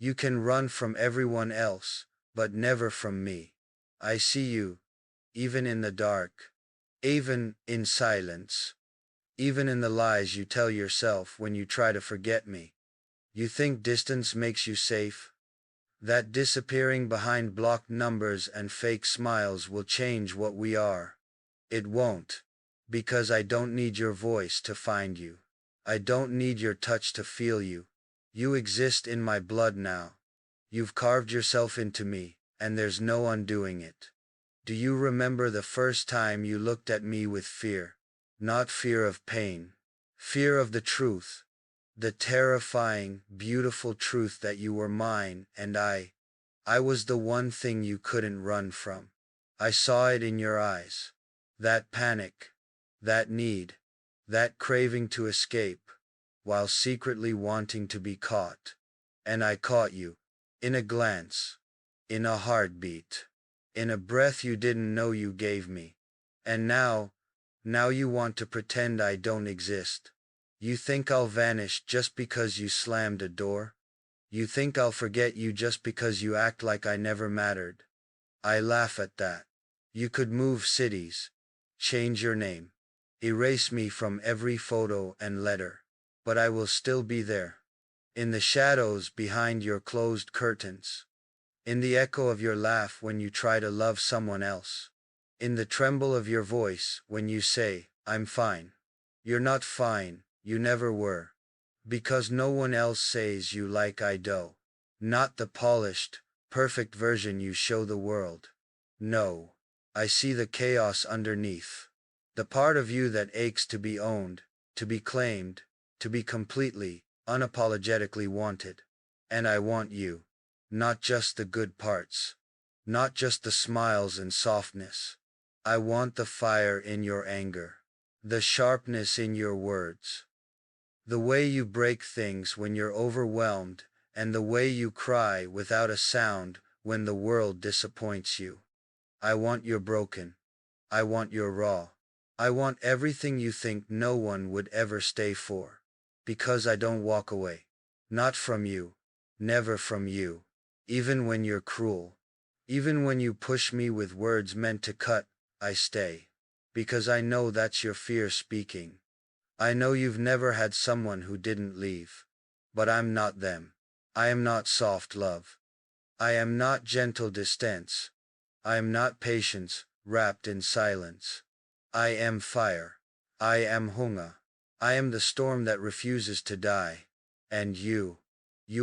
You can run from everyone else, but never from me. I see you, even in the dark, even in silence, even in the lies you tell yourself when you try to forget me. You think distance makes you safe? That disappearing behind blocked numbers and fake smiles will change what we are. It won't. Because I don't need your voice to find you. I don't need your touch to feel you. You exist in my blood now. You've carved yourself into me, and there's no undoing it. Do you remember the first time you looked at me with fear? Not fear of pain. Fear of the truth. The terrifying, beautiful truth that you were mine and I was the one thing you couldn't run from. I saw it in your eyes. That panic, that need, that craving to escape, while secretly wanting to be caught. And I caught you. In a glance. In a heartbeat. In a breath you didn't know you gave me. And now you want to pretend I don't exist. You think I'll vanish just because you slammed a door? You think I'll forget you just because you act like I never mattered? I laugh at that. You could move cities, change your name, erase me from every photo and letter, but I will still be there. In the shadows behind your closed curtains. In the echo of your laugh when you try to love someone else. In the tremble of your voice when you say, I'm fine. You're not fine, you never were. Because no one else says you like I do. Not the polished, perfect version you show the world. No. I see the chaos underneath. The part of you that aches to be owned, to be claimed, to be completely, unapologetically wanted. And I want you. Not just the good parts. Not just the smiles and softness. I want the fire in your anger. The sharpness in your words. The way you break things when you're overwhelmed, and the way you cry without a sound when the world disappoints you. I want your broken. I want your raw. I want everything you think no one would ever stay for. Because I don't walk away. Not from you. Never from you. Even when you're cruel. Even when you push me with words meant to cut, I stay. Because I know that's your fear speaking. I know you've never had someone who didn't leave. But I'm not them. I am not soft love. I am not gentle distance. I am not patience, wrapped in silence. I am fire. I am hunger. I am the storm that refuses to die. And you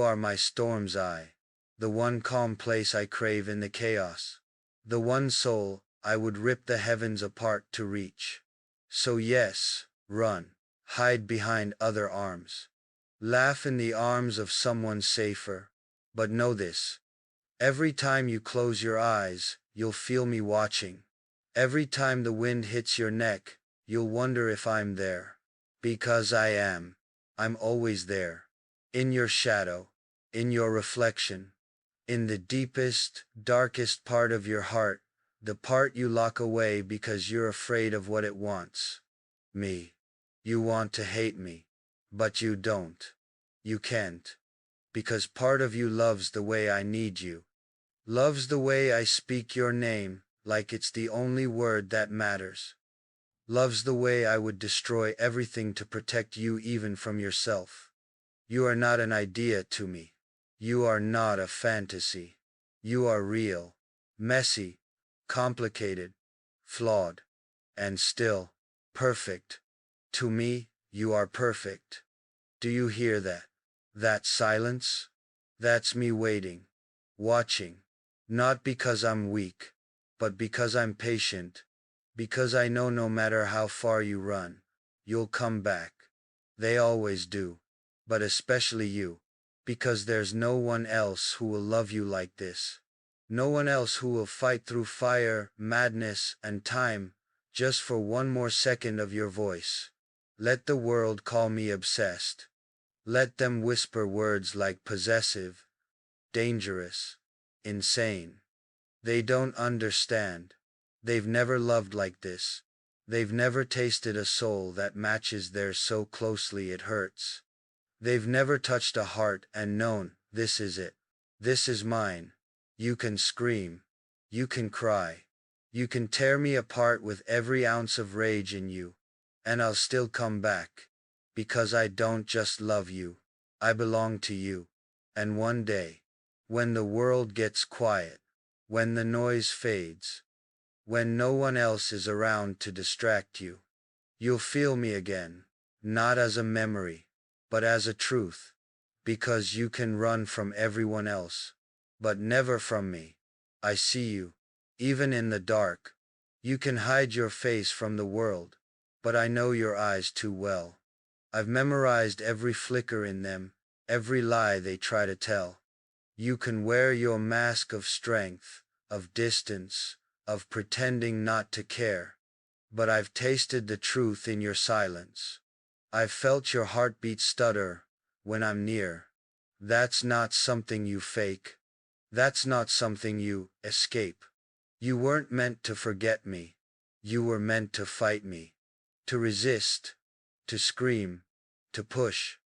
are my storm's eye. The one calm place I crave in the chaos. The one soul I would rip the heavens apart to reach. So yes, run. Hide behind other arms. Laugh in the arms of someone safer. But know this. Every time you close your eyes, you'll feel me watching. Every time the wind hits your neck, you'll wonder if I'm there. Because I am. I'm always there. In your shadow. In your reflection. In the deepest, darkest part of your heart, the part you lock away because you're afraid of what it wants. Me. You want to hate me. But you don't. You can't. Because part of you loves the way I need you. Loves the way I speak your name, like it's the only word that matters. Loves the way I would destroy everything to protect you even from yourself. You are not an idea to me. You are not a fantasy. You are real, messy, complicated, flawed, and still, perfect. To me, you are perfect. Do you hear that? That silence? That's me waiting, watching. Not because I'm weak, but because I'm patient. Because I know no matter how far you run, you'll come back. They always do. But especially you. Because there's no one else who will love you like this. No one else who will fight through fire, madness, and time, just for one more second of your voice. Let the world call me obsessed. Let them whisper words like possessive, dangerous, insane. They don't understand. They've never loved like this. They've never tasted a soul that matches theirs so closely it hurts. They've never touched a heart and known, this is it. This is mine. You can scream. You can cry. You can tear me apart with every ounce of rage in you, and I'll still come back. Because I don't just love you. I belong to you. And one day, when the world gets quiet, when the noise fades, when no one else is around to distract you, you'll feel me again, not as a memory, but as a truth. Because you can run from everyone else, but never from me. I see you, even in the dark. You can hide your face from the world, but I know your eyes too well. I've memorized every flicker in them, every lie they try to tell. You can wear your mask of strength, of distance, of pretending not to care. But I've tasted the truth in your silence. I've felt your heartbeat stutter when I'm near. That's not something you fake. That's not something you escape. You weren't meant to forget me. You were meant to fight me. To resist. To scream. To push.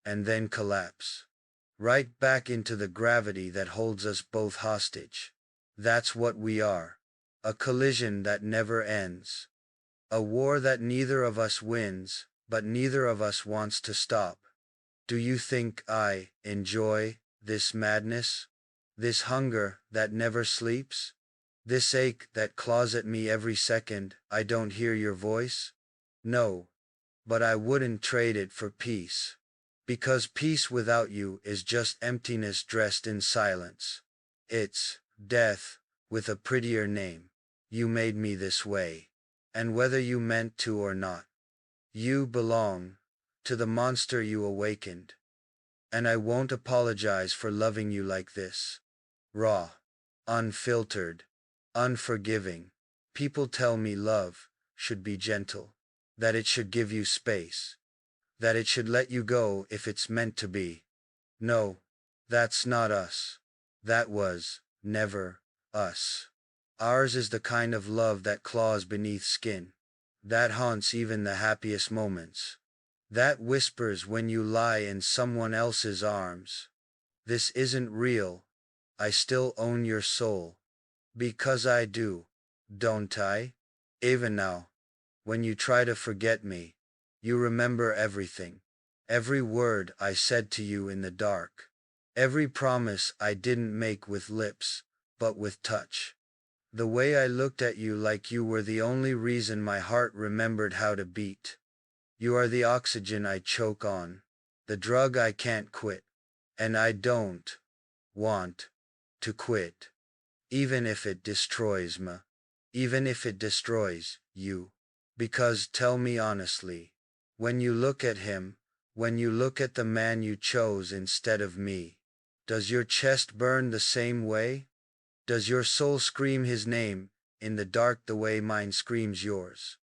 And then collapse. Right back into the gravity that holds us both hostage. That's what we are. A collision that never ends. A war that neither of us wins, but neither of us wants to stop. Do you think I enjoy this madness? This hunger that never sleeps? This ache that claws at me every second I don't hear your voice? No. But I wouldn't trade it for peace. Because peace without you is just emptiness dressed in silence. It's death, with a prettier name. You made me this way. And whether you meant to or not, you belong to the monster you awakened. And I won't apologize for loving you like this. Raw, unfiltered, unforgiving. People tell me love should be gentle, that it should give you space, that it should let you go if it's meant to be. No, that's not us. That was never us. Ours is the kind of love that claws beneath skin, that haunts even the happiest moments, that whispers when you lie in someone else's arms. This isn't real. I still own your soul. Because I do, don't I? Even now, when you try to forget me, you remember everything. Every word I said to you in the dark. Every promise I didn't make with lips, but with touch. The way I looked at you like you were the only reason my heart remembered how to beat. You are the oxygen I choke on, the drug I can't quit. And I don't want to quit. Even if it destroys me. Even if it destroys you. Because tell me honestly, when you look at him, when you look at the man you chose instead of me, does your chest burn the same way? Does your soul scream his name in the dark the way mine screams yours?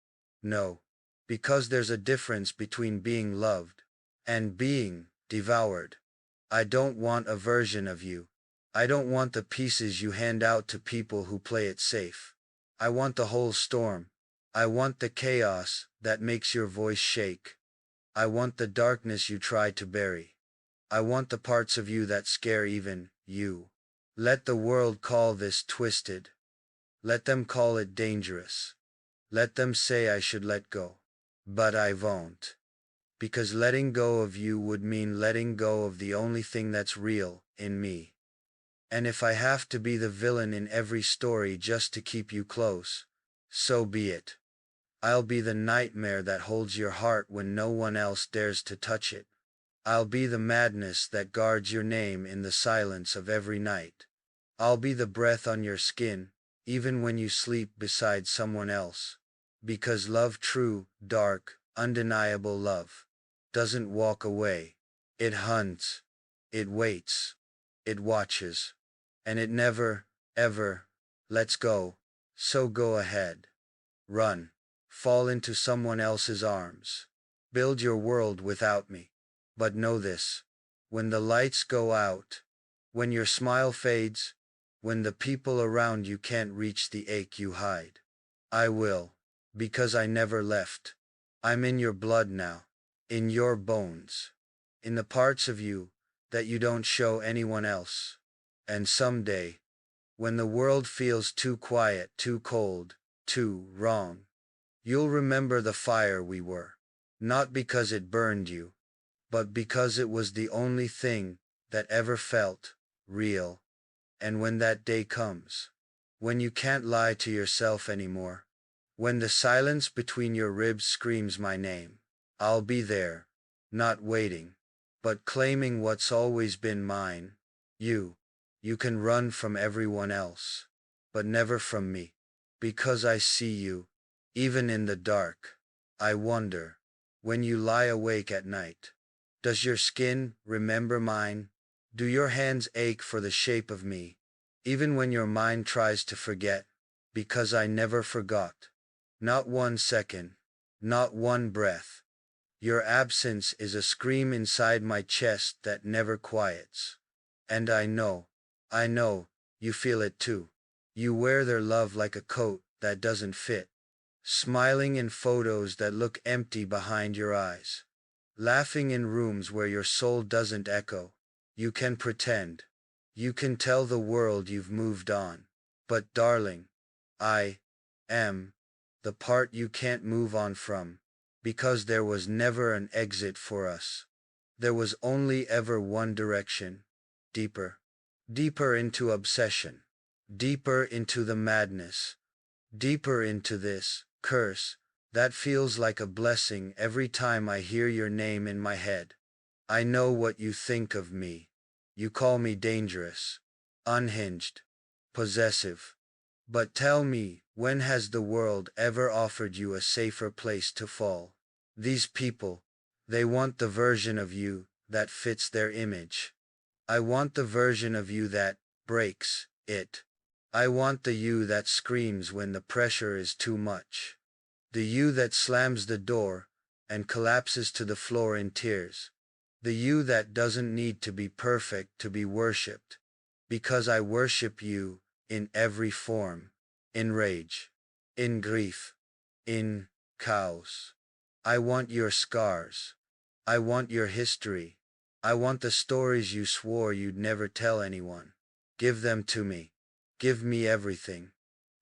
No. Because there's a difference between being loved and being devoured. I don't want a version of you. I don't want the pieces you hand out to people who play it safe. I want the whole storm. I want the chaos that makes your voice shake. I want the darkness you try to bury. I want the parts of you that scare even you. Let the world call this twisted. Let them call it dangerous. Let them say I should let go. But I won't. Because letting go of you would mean letting go of the only thing that's real in me. And if I have to be the villain in every story just to keep you close, so be it. I'll be the nightmare that holds your heart when no one else dares to touch it. I'll be the madness that guards your name in the silence of every night. I'll be the breath on your skin, even when you sleep beside someone else. Because love, true, dark, undeniable love, doesn't walk away. It hunts. It waits. It watches. And it never, ever, lets go. So go ahead. Run. Fall into someone else's arms. Build your world without me. But know this. When the lights go out, when your smile fades, when the people around you can't reach the ache you hide, I will. Because I never left. I'm in your blood now. In your bones. In the parts of you that you don't show anyone else. And someday, when the world feels too quiet, too cold, too wrong, you'll remember the fire we were. Not because it burned you, but because it was the only thing that ever felt real. And when that day comes, when you can't lie to yourself anymore, when the silence between your ribs screams my name, I'll be there, not waiting, but claiming what's always been mine. You can run from everyone else, but never from me, because I see you, even in the dark. I wonder, when you lie awake at night, does your skin remember mine? Do your hands ache for the shape of me, even when your mind tries to forget? Because I never forgot. Not 1 second, not one breath. Your absence is a scream inside my chest that never quiets. And I know, you feel it too. You wear their love like a coat that doesn't fit, smiling in photos that look empty behind your eyes, laughing in rooms where your soul doesn't echo. You can pretend. You can tell the world you've moved on. But darling, I am the part you can't move on from, because there was never an exit for us. There was only ever one direction, deeper. Deeper into obsession, deeper into the madness, deeper into this curse that feels like a blessing every time I hear your name in my head. I know what you think of me. You call me dangerous, unhinged, possessive. But tell me, when has the world ever offered you a safer place to fall? These people, they want the version of you that fits their image. I want the version of you that breaks it. I want the you that screams when the pressure is too much. The you that slams the door and collapses to the floor in tears. The you that doesn't need to be perfect to be worshipped. Because I worship you in every form. In rage. In grief. In chaos. I want your scars. I want your history. I want the stories you swore you'd never tell anyone. Give them to me. Give me everything.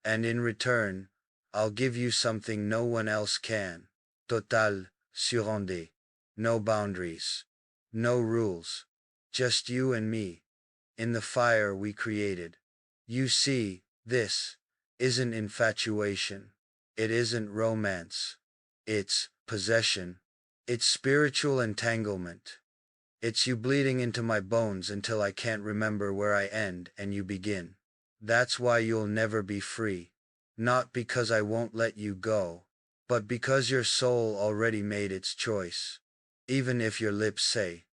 And in return, I'll give you something no one else can. Total, surrender. No boundaries. No rules. Just you and me. In the fire we created. You see, this isn't infatuation. It isn't romance. It's possession. It's spiritual entanglement. It's you bleeding into my bones until I can't remember where I end and you begin. That's why you'll never be free. Not because I won't let you go, but because your soul already made its choice. Even if your lips say,